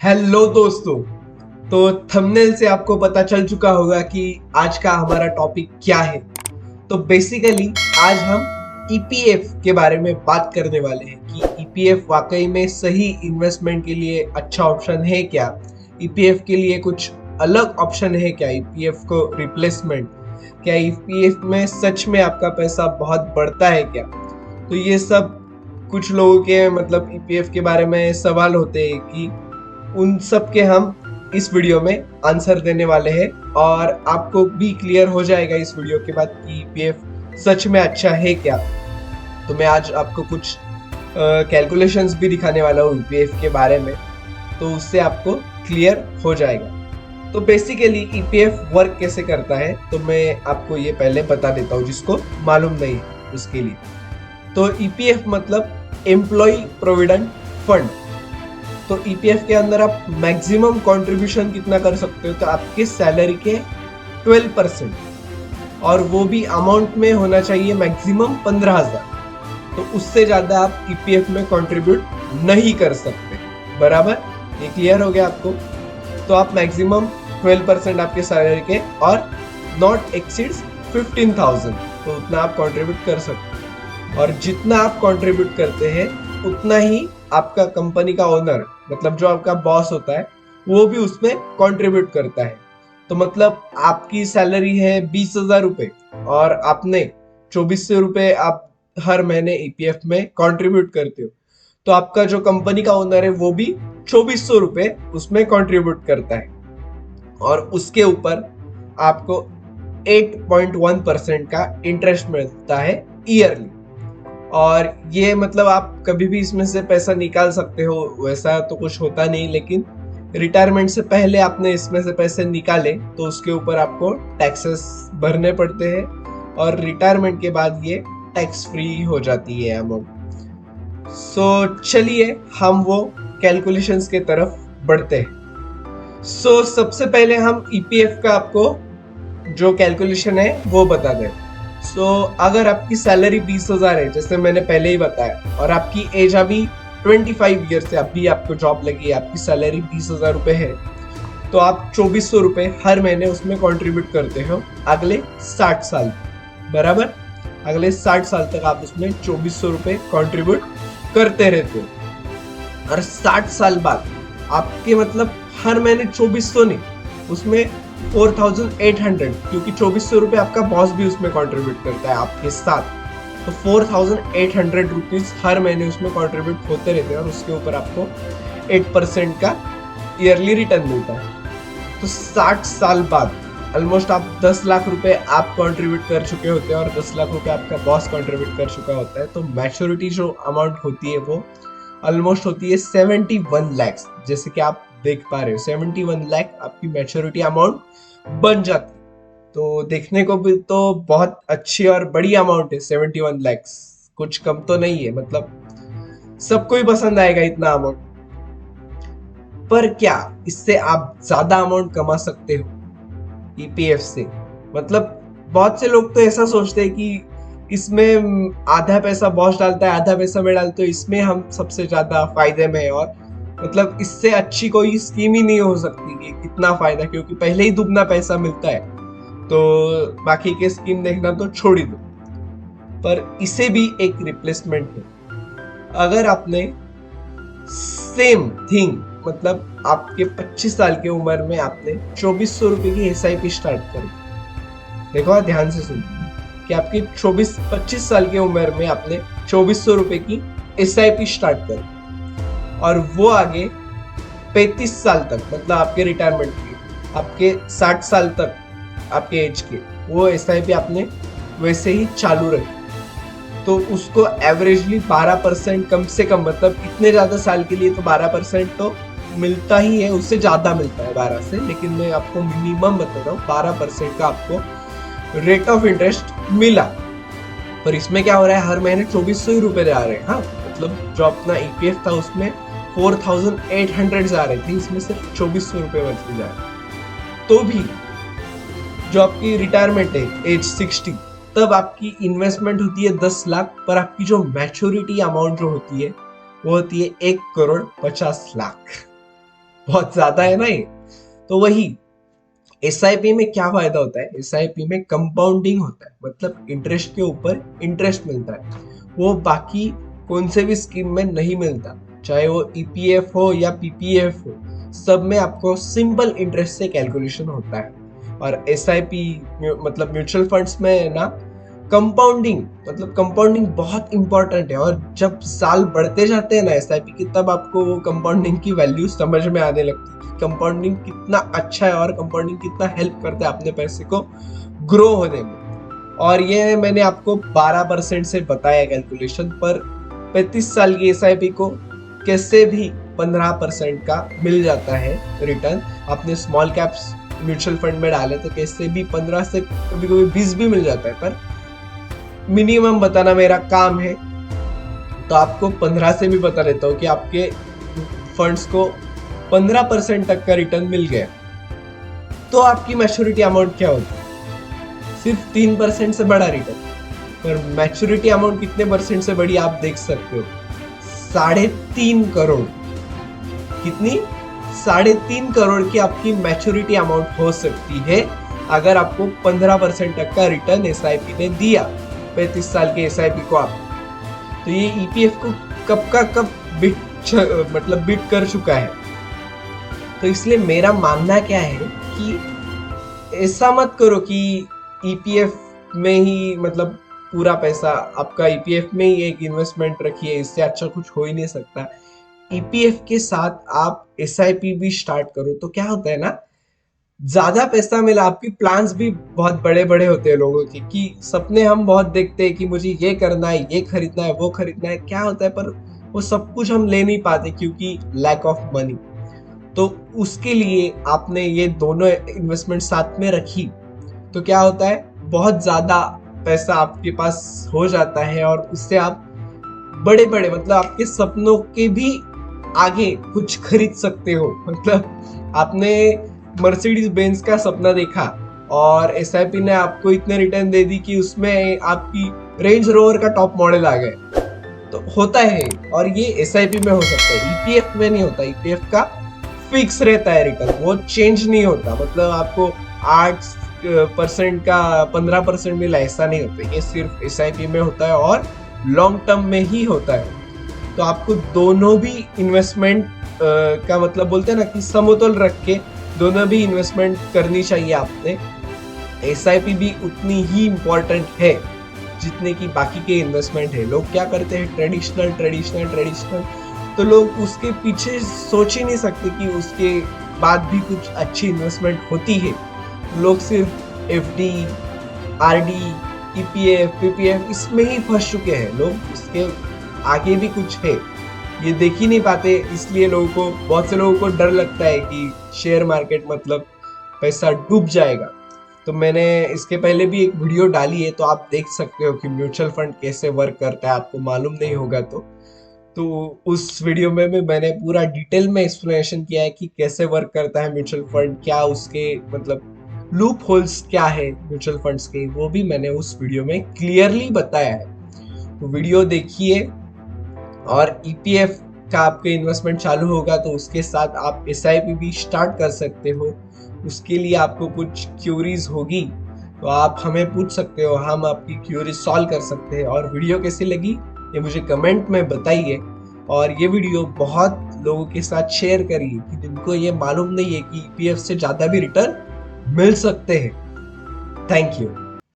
Hello दोस्तों। तो thumbnail से आपको पता चल चुका होगा कि आज का हमारा टॉपिक क्या है। तो बेसिकली आज हम ईपीएफ के बारे में बात करने वाले हैं कि ईपीएफ वाकई में सही इन्वेस्टमेंट के लिए अच्छा ऑप्शन है क्या, ईपीएफ के लिए कुछ अलग ऑप्शन है क्या, ईपीएफ को रिप्लेसमेंट क्या, ईपीएफ में सच में आपका पैसा बहुत बढ़ता है क्या। तो ये सब कुछ लोगों के मतलब ईपीएफ के बारे में सवाल होते हैं कि उन सब के हम इस वीडियो में आंसर देने वाले हैं और आपको भी क्लियर हो जाएगा इस वीडियो के बाद कि ईपीएफ सच में अच्छा है क्या। तो मैं आज आपको कुछ कैलकुलेशंस भी दिखाने वाला हूँ ईपीएफ के बारे में, तो उससे आपको क्लियर हो जाएगा। तो बेसिकली ईपीएफ वर्क कैसे करता है तो मैं आपको ये पहले बता देता हूँ जिसको मालूम नहीं है उसके लिए। तो ईपीएफ मतलब एम्प्लॉय प्रोविडेंट फंड। तो ईपीएफ के अंदर आप मैक्सिमम कंट्रीब्यूशन कितना कर सकते हो, तो आपके सैलरी के 12%, और वो भी अमाउंट में होना चाहिए मैक्सिमम 15,000। तो उससे ज्यादा आप ईपीएफ में कंट्रीब्यूट नहीं कर सकते। बराबर, ये क्लियर हो गया आपको। तो आप मैक्सिमम 12% आपके सैलरी के और नॉट एक्सीड्स 15,000, तो उतना आप कंट्रीब्यूट कर सकते हो। और जितना आप कंट्रीब्यूट करते हैं उतना ही आपका कंपनी का ओनर मतलब जो आपका बॉस होता है वो भी उसमें कंट्रीब्यूट करता है। तो मतलब आपकी सैलरी है 20,000 रुपए और आपने 2,400 रुपए आप हर महीने ईपीएफ में कंट्रीब्यूट करते हो, तो आपका जो कंपनी का ओनर है वो भी 2,400 रुपए उसमें कंट्रीब्यूट करता है और उसके ऊपर आपको 8.1% का इंटरेस्ट मिलता है ईयरली। और ये मतलब आप कभी भी इसमें से पैसा निकाल सकते हो, वैसा तो कुछ होता नहीं, लेकिन रिटायरमेंट से पहले आपने इसमें से पैसे निकाले तो उसके ऊपर आपको टैक्सेस भरने पड़ते हैं और रिटायरमेंट के बाद ये टैक्स फ्री हो जाती है अमाउंट। चलिए हम वो कैलकुलेशंस के तरफ बढ़ते हैं। सबसे पहले हम ईपीएफ का आपको जो कैलकुलेशन है वो बता दें। अगर आपकी सैलरी 20,000 है जैसे मैंने पहले ही बताया और आपकी एज अभी 25 ईयर से अभी आपको जॉब लगी है, आपकी सैलरी 20,000 रुपए है, तो आप 2,400 रुपए हर महीने उसमें कंट्रीब्यूट करते हो अगले 60 साल। बराबर, अगले 60 साल तक आप उसमें 2,400 रुपए कंट्रीब्यूट करते रहते हो। और 60 साल बाद आपके मतलब हर महीने 2,400 नहीं, उसमें 4,800, क्योंकि 2,400 रुपए आपका बॉस भी उसमें कंट्रीब्यूट करता है आपके साथ, तो 4,800 रुपीज हर महीने उसमें कंट्रीब्यूट होते रहते हैं और उसके ऊपर आपको 8% का ईयरली रिटर्न मिलता है। तो 60 साल बाद ऑलमोस्ट आप 10 लाख रुपए आप कंट्रीब्यूट कर चुके होते हैं और 10 लाख रुपए आपका बॉस कंट्रीब्यूट कर चुका होता है। तो मैच्योरिटी जो अमाउंट होती है वो ऑलमोस्ट होती है 71 लैक्स। जैसे कि आप देख पा रहे हो 71 लाख आपकी मैच्योरिटी अमाउंट बन जाती। तो देखने को भी तो बहुत अच्छी और बड़ी अमाउंट है 71 लैक्स, कुछ कम तो नहीं है, मतलब सबको ही पसंद आएगा इतना अमाउंट। पर क्या इससे आप ज्यादा अमाउंट कमा सकते हो ईपीएफ से? मतलब बहुत से लोग तो ऐसा सोचते हैं कि इसमें आधा पैसा बॉस डालता है आधा पैसा मैं डालता हूँ, इसमें हम सबसे ज्यादा फायदे में है और मतलब इससे अच्छी कोई स्कीम ही नहीं हो सकती कि कितना फायदा, क्योंकि पहले ही दुगना पैसा मिलता है तो बाकी के स्कीम देखना तो छोड़ ही दो। पर इसे भी एक रिप्लेसमेंट है। अगर आपने सेम थिंग मतलब आपके 25 साल की उम्र में आपने 2,400 रुपए की एसआईपी स्टार्ट करी, देखो ध्यान से सुनिए कि आपकी 25 साल की उम्र में आपने 2,400 रुपए की एसआईपी स्टार्ट करी और वो आगे 35 साल तक मतलब आपके रिटायरमेंट के आपके 60 साल तक आपके एज के वो एसआईपी आपने वैसे ही चालू रखी, तो उसको एवरेजली 12% कम से कम, मतलब इतने ज्यादा साल के लिए तो 12% तो मिलता ही है, उससे ज्यादा मिलता है 12 से, लेकिन मैं आपको मिनिमम बता रहा हूँ 12% का आपको रेट ऑफ इंटरेस्ट मिला। पर इसमें क्या हो रहा है, हर महीने 2,400 रुपए आ रहे हैं। हाँ, मतलब जो अपना ईपीएफ था उसमें 4,800 आ रहे थे, इसमें सिर्फ 2,400 रुपए बचते जा रहे। तो भी जो आपकी रिटायरमेंट है एज 60, तब आपकी इन्वेस्टमेंट होती है 10 लाख, पर आपकी जो मैच्योरिटी अमाउंट जो होती है वो होती है 1,50,00,000। बहुत ज्यादा है ना ये। तो वही एसआईपी में क्या फायदा होता है, एसआईपी में कंपाउंडिंग होता है, मतलब इंटरेस्ट के ऊपर इंटरेस्ट मिलता है। वो बाकी कौन से भी स्कीम में नहीं मिलता, चाहे वो ईपीएफ हो या पीपीएफ हो, सब में आपको सिंपल इंटरेस्ट से कैलकुलेशन होता है। और एसआईपी मतलब म्यूचुअल फंड्स में ना कंपाउंडिंग, मतलब कंपाउंडिंग बहुत इंपॉर्टेंट है। और जब साल बढ़ते जाते हैं ना एसआईपी की, तब आपको वो कंपाउंडिंग की वैल्यू समझ में आने लगती है कि कंपाउंडिंग कितना अच्छा है और कंपाउंडिंग कितना हेल्प करता है अपने पैसे को ग्रो होने में। और ये मैंने आपको 12% से बताया कैलकुलेशन, पर 35 साल की एसआईपी को कैसे भी 15% का मिल जाता है रिटर्न। आपने स्मॉल कैप्स म्यूचुअल फंड में डाले तो कैसे भी 15 से कभी कभी 20 भी मिल जाता है, पर मिनिमम बताना मेरा काम है, तो आपको 15 से भी बता देता हूँ कि आपके फंड्स को 15% तक का रिटर्न मिल गया तो आपकी मैच्योरिटी अमाउंट क्या होगी? सिर्फ 3% से बड़ा रिटर्न। पर मैच्योरिटी अमाउंट कितने परसेंट से बड़ी आप देख सकते हो, 3.5 करोड़। कितनी? 3.5 करोड़ की आपकी मैच्योरिटी अमाउंट हो सकती है अगर आपको 15% तक का रिटर्न एसआईपी ने दिया 35 साल के एसआईपी को आप। तो ये ईपीएफ को कब का कब बीट कर चुका है। तो इसलिए मेरा मानना क्या है कि ऐसा मत करो कि ईपीएफ में ही मतलब पूरा पैसा आपका ईपीएफ में ही एक इन्वेस्टमेंट रखिए, इससे अच्छा कुछ हो ही नहीं सकता। ईपीएफ के साथ आप एसआईपी भी स्टार्ट करो तो क्या होता है ना, ज्यादा पैसा मिला। आपकी प्लान्स भी बहुत बड़े बड़े होते हैं लोगों के, कि सपने हम बहुत देखते हैं कि मुझे ये करना है, ये खरीदना है, वो खरीदना है। क्या होता है, पर वो सब कुछ हम ले नहीं पाते क्योंकि लैक ऑफ मनी। तो उसके लिए आपने ये दोनों इन्वेस्टमेंट साथ में रखी तो क्या होता है, बहुत ज्यादा पैसा आपके पास हो जाता है और उससे आप बड़े बड़े मतलब आपके सपनों के भी आगे कुछ खरीद सकते हो। मतलब आपने मर्सिडीज बेंज का सपना देखा और एसआईपी ने आपको इतने रिटर्न दे दी कि उसमें आपकी रेंज रोवर का टॉप मॉडल आ गए। तो होता है, और ये एसआईपी में हो सकता है, ईपीएफ में नहीं होता। ईपीएफ का फिक्स रहता है रिटर्न, वो चेंज नहीं होता। मतलब आपको 8% का 15% मिला ऐसा नहीं होता, ये सिर्फ एसआईपी में होता है और लॉन्ग टर्म में ही होता है। तो आपको दोनों भी इन्वेस्टमेंट का मतलब बोलते हैं ना कि समतोल रख के दोनों भी इन्वेस्टमेंट करनी चाहिए आपने। एसआईपी भी उतनी ही इम्पोर्टेंट है जितने की बाकी के इन्वेस्टमेंट है। लोग क्या करते हैं, ट्रेडिशनल ट्रेडिशनल ट्रेडिशनल, तो लोग उसके पीछे सोच ही नहीं सकते कि उसके बाद भी कुछ अच्छी इन्वेस्टमेंट होती है। लोग सिर्फ एफडी, आरडी, ईपीएफ, पीपीएफ इसमें ही फंस चुके हैं। लोग इसके आगे भी कुछ है ये देख ही नहीं पाते। इसलिए लोगों को, बहुत से लोगों को डर लगता है कि शेयर मार्केट मतलब पैसा डूब जाएगा। तो मैंने इसके पहले भी एक वीडियो डाली है, तो आप देख सकते हो कि म्यूचुअल फंड कैसे वर्क करता है। आपको मालूम नहीं होगा तो उस वीडियो में भी मैंने पूरा डिटेल में एक्सप्लेनेशन किया है कि कैसे वर्क करता है म्यूचुअल फंड, क्या उसके मतलब लूप होल्स क्या है म्यूचुअल फंड्स के, वो भी मैंने उस वीडियो में क्लियरली बताया है। तो वीडियो देखिए। और ईपीएफ का आपके इन्वेस्टमेंट चालू होगा तो उसके साथ आप एसआईपी भी स्टार्ट कर सकते हो। उसके लिए आपको कुछ क्यूरीज होगी तो आप हमें पूछ सकते हो, हम आपकी क्यूरीज सॉल्व कर सकते हैं। और वीडियो कैसी लगी ये मुझे कमेंट में बताइए। और ये वीडियो बहुत लोगों के साथ शेयर करिए कि जिनको ये मालूम नहीं है कि ईपीएफ से ज्यादा भी रिटर्न मिल सकते हैं। Thank you.